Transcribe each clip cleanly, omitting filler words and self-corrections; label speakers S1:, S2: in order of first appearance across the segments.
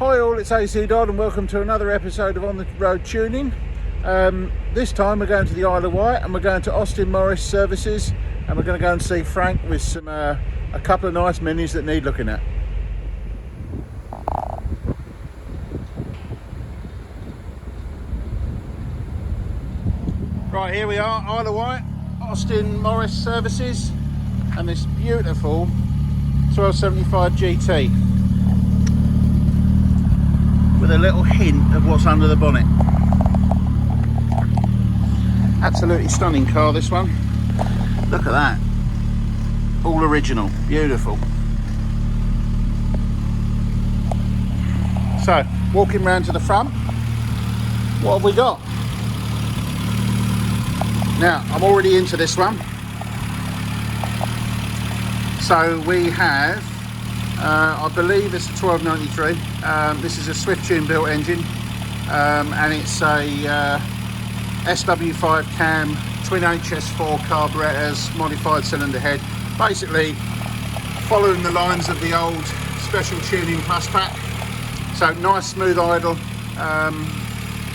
S1: Hi all, it's ACDodd and welcome to another episode of On the Road Tuning. This time we're going to the Isle of Wight and we're going to Austin Morris Services and we're going to go and see Frank with some a couple of nice minis that need looking at. Right, here we are, Isle of Wight, Austin Morris Services, and this beautiful 1275 GT with a little hint of what's under the bonnet. Absolutely stunning car, this one. Look at that. All original, beautiful. So, walking round to the front, what have we got? Now, I'm already into this one. So we have, I believe it's a 1293. This is a Swift Tune built engine, and it's a SW5 cam, twin HS4 carburetors, modified cylinder head. Basically, following the lines of the old Special Tuning Plus Pack. So nice smooth idle,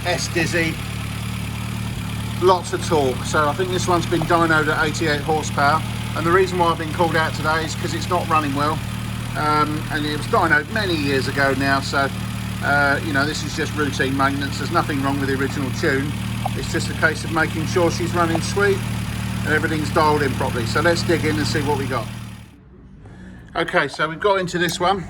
S1: S-Dizzy, lots of torque. So I think this one's been dynoed at 88 horsepower. And the reason why I've been called out today is because it's not running well. And it was dynoed many years ago now, so you know, this is just routine maintenance. There's nothing wrong with the original tune. It's just a case of making sure she's running sweet and everything's dialed in properly. So let's dig in and see what we got. Okay, so we've got into this one.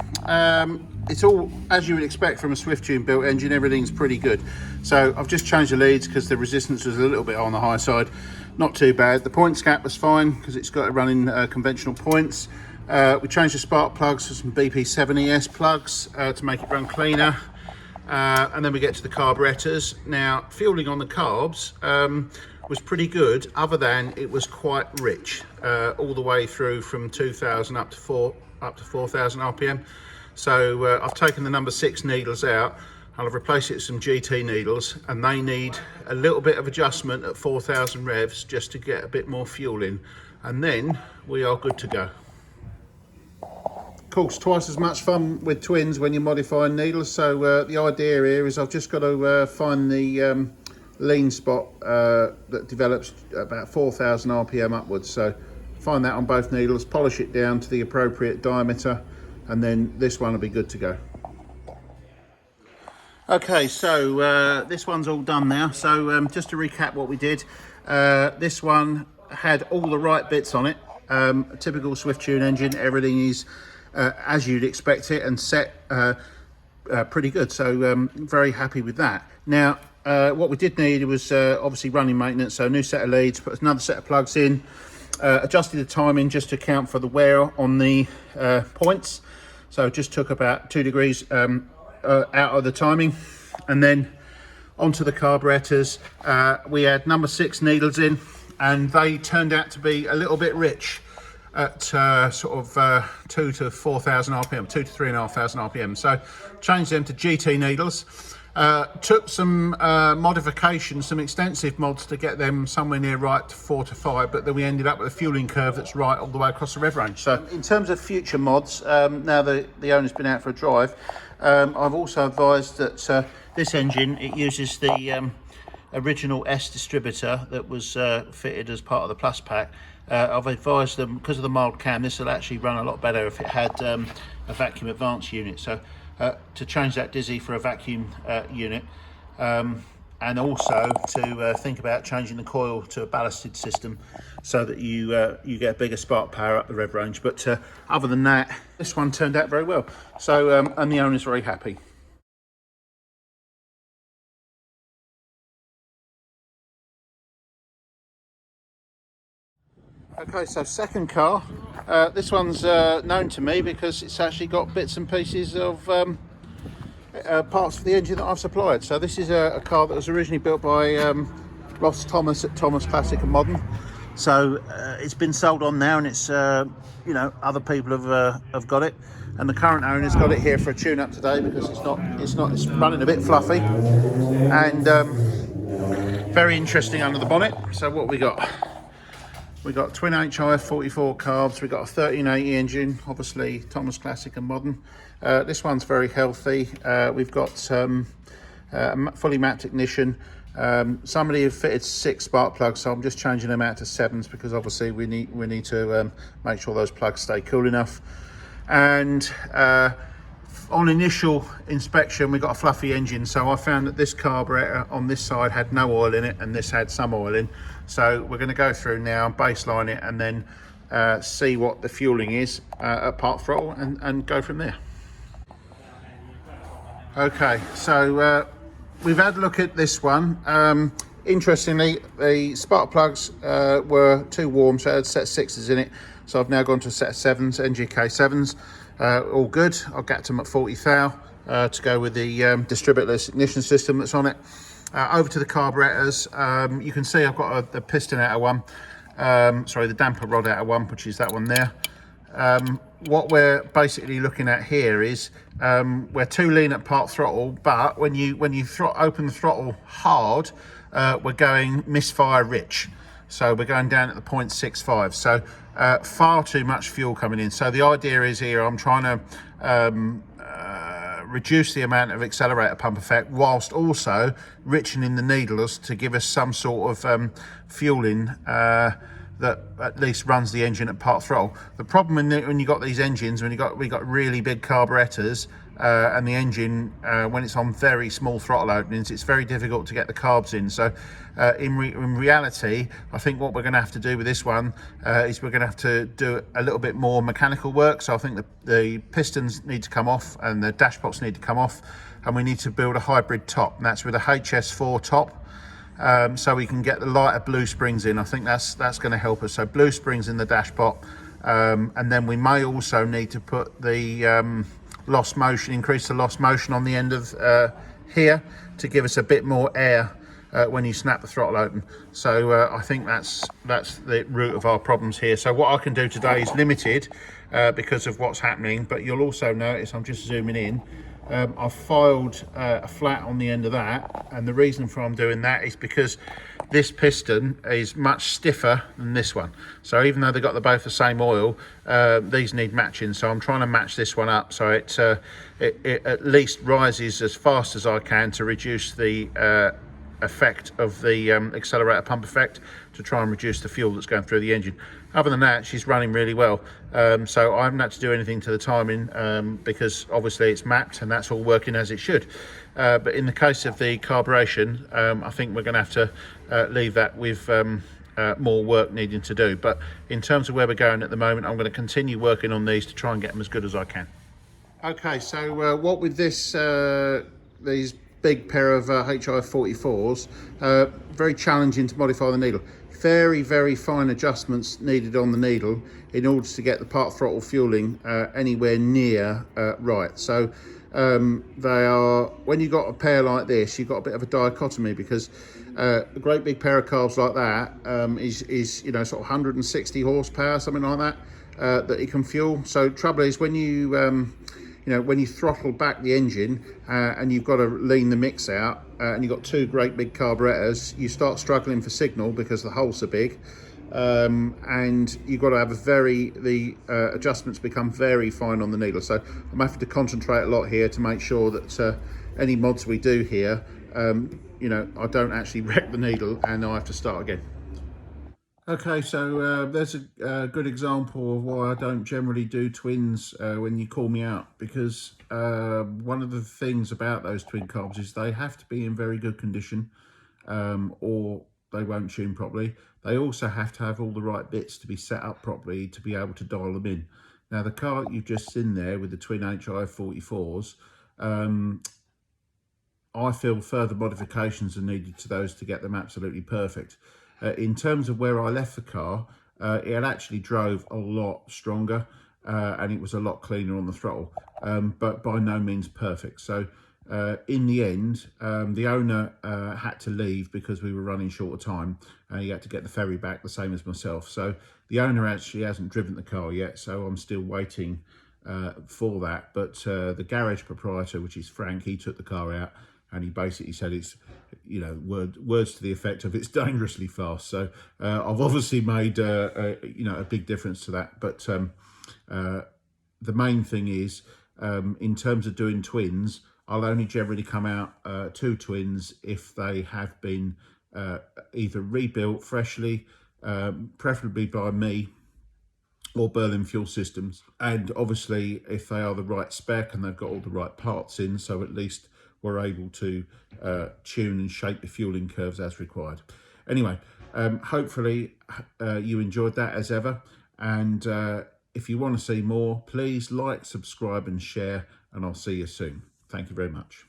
S1: It's all as you would expect from a Swift Tune built engine. Everything's pretty good. So I've just changed the leads because the resistance was a little bit on the high side. Not too bad. The points cap was fine because it's got it running conventional points. We changed the spark plugs for some BP7ES plugs to make it run cleaner. And then we get to the carburetors. Now, fueling on the carbs was pretty good, other than it was quite rich all the way through from 2000 up to 4,000 RPM. So I've taken the number 6 needles out. I'll have replaced it with some GT needles, and they need a little bit of adjustment at 4,000 revs just to get a bit more fuel in, and then we are good to go. Of course, twice as much fun with twins when you're modifying needles. So the idea here is I've just got to find the lean spot that develops about 4,000 RPM upwards. So find that on both needles, polish it down to the appropriate diameter, and then this one will be good to go. Okay, so this one's all done now. So just to recap what we did, this one had all the right bits on it. A typical Swift Tune engine, everything is as you'd expect it and set pretty good. So very happy with that. Now, what we did need was obviously running maintenance. So a new set of leads, put another set of plugs in, adjusted the timing just to account for the wear on the points. So just took about 2 degrees out of the timing, and then onto the carburetors. We had number 6 needles in, and they turned out to be a little bit rich at sort of 2 to 4,000 RPM, 2 to 3,500 RPM. So changed them to GT needles. Took some modifications, some extensive mods to get them somewhere near right to 4 to 5, but then we ended up with a fueling curve that's right all the way across the rev range. So in terms of future mods, now the owner's been out for a drive, I've also advised that this engine, it uses the original S distributor that was fitted as part of the Plus Pack. I've advised them, because of the mild cam, this will actually run a lot better if it had a vacuum advance unit. So to change that Dizzy for a vacuum unit, and also to think about changing the coil to a ballasted system so that you get a bigger spark power up the rev range. But other than that, this one turned out very well. So and the owner's very happy. Okay, so second car. This one's known to me because it's actually got bits and pieces of parts for the engine that I've supplied. So this is a car that was originally built by Ross Thomas at Thomas Classic and Modern. So it's been sold on now, and it's you know, other people have got it, and the current owner's got it here for a tune-up today because it's running a bit fluffy and very interesting under the bonnet. So what we got? We got twin HIF 44 carbs. We got a 1380 engine, obviously Thomas Classic and modern. This one's very healthy. We've got fully mapped ignition. Somebody have fitted 6 spark plugs, so I'm just changing them out to 7s because obviously we need to make sure those plugs stay cool enough. And on initial inspection, we got a fluffy engine, so I found that this carburetor on this side had no oil in it and this had some oil in. So we're going to go through now, baseline it, and then see what the fueling is at part throttle and go from there. Okay, so we've had a look at this one. Interestingly, the spark plugs were too warm, so I had set 6s in it. So I've now gone to a set of 7s, NGK 7s. All good. I'll get them at 40 thou to go with the distributorless ignition system that's on it. Over to the carburetors. You can see I've got the piston out of one. Sorry, the damper rod out of one, which is that one there. What we're basically looking at here is we're too lean at part throttle, but when you open the throttle hard, we're going misfire rich. So we're going down at the 0.65. So far too much fuel coming in. So the idea is here, I'm trying to reduce the amount of accelerator pump effect whilst also richening the needles to give us some sort of fueling that at least runs the engine at part throttle. The problem when you got these engines, we got really big carburetors, and the engine, when it's on very small throttle openings, it's very difficult to get the carbs in. So in reality, I think what we're going to have to do with this one is we're going to have to do a little bit more mechanical work. So I think the pistons need to come off and the dashbots need to come off, and we need to build a hybrid top, and that's with a HS4 top. So we can get the lighter blue springs in. I think that's going to help us. So blue springs in the dashpot, and then we may also need to put the lost motion, increase the lost motion on the end of here to give us a bit more air when you snap the throttle open. So I think that's the root of our problems here. So what I can do today is limited because of what's happening, but you'll also notice, I'm just zooming in, I've filed a flat on the end of that, and the reason for I'm doing that is because this piston is much stiffer than this one. So even though they've got both the same oil, these need matching. So I'm trying to match this one up so it at least rises as fast as I can to reduce the effect of the accelerator pump effect, to try and reduce the fuel that's going through the engine. Other than that, she's running really well. So I haven't had to do anything to the timing because obviously it's mapped and that's all working as it should. But in the case of the carburation, I think we're going to have to leave that with more work needing to do. But in terms of where we're going at the moment, I'm going to continue working on these to try and get them as good as I can. Okay, so what with this, these big pair of HIF 44s, very challenging to modify the needle. Very, very fine adjustments needed on the needle in order to get the part throttle fueling anywhere near right. So they are, when you've got a pair like this, you've got a bit of a dichotomy, because a great big pair of carbs like that is you know, sort of 160 horsepower, something like that, that it can fuel. So trouble is when you know, when you throttle back the engine and you've got to lean the mix out and you've got two great big carburetors, you start struggling for signal because the holes are big, and you've got to have the adjustments become very fine on the needle. So I'm having to concentrate a lot here to make sure that any mods we do here, you know, I don't actually wreck the needle and I have to start again. Okay, so there's a good example of why I don't generally do twins when you call me out, because one of the things about those twin carbs is they have to be in very good condition or they won't tune properly. They also have to have all the right bits to be set up properly to be able to dial them in. Now the car you've just seen there with the twin HIF 44s, I feel further modifications are needed to those to get them absolutely perfect. In terms of where I left the car, it actually drove a lot stronger and it was a lot cleaner on the throttle, but by no means perfect. So in the end, the owner had to leave because we were running short of time. He had to get the ferry back, the same as myself. So the owner actually hasn't driven the car yet, so I'm still waiting for that. But the garage proprietor, which is Frank, he took the car out and he basically said it's, you know, words to the effect of it's dangerously fast. So I've obviously made you know, a big difference to that. But the main thing is, in terms of doing twins, I'll only generally come out 2 twins if they have been either rebuilt freshly, preferably by me, or Berlin Fuel Systems. And obviously, if they are the right spec and they've got all the right parts in, so at least we're able to tune and shape the fueling curves as required. Anyway, hopefully you enjoyed that as ever. And if you want to see more, please like, subscribe and share, and I'll see you soon. Thank you very much.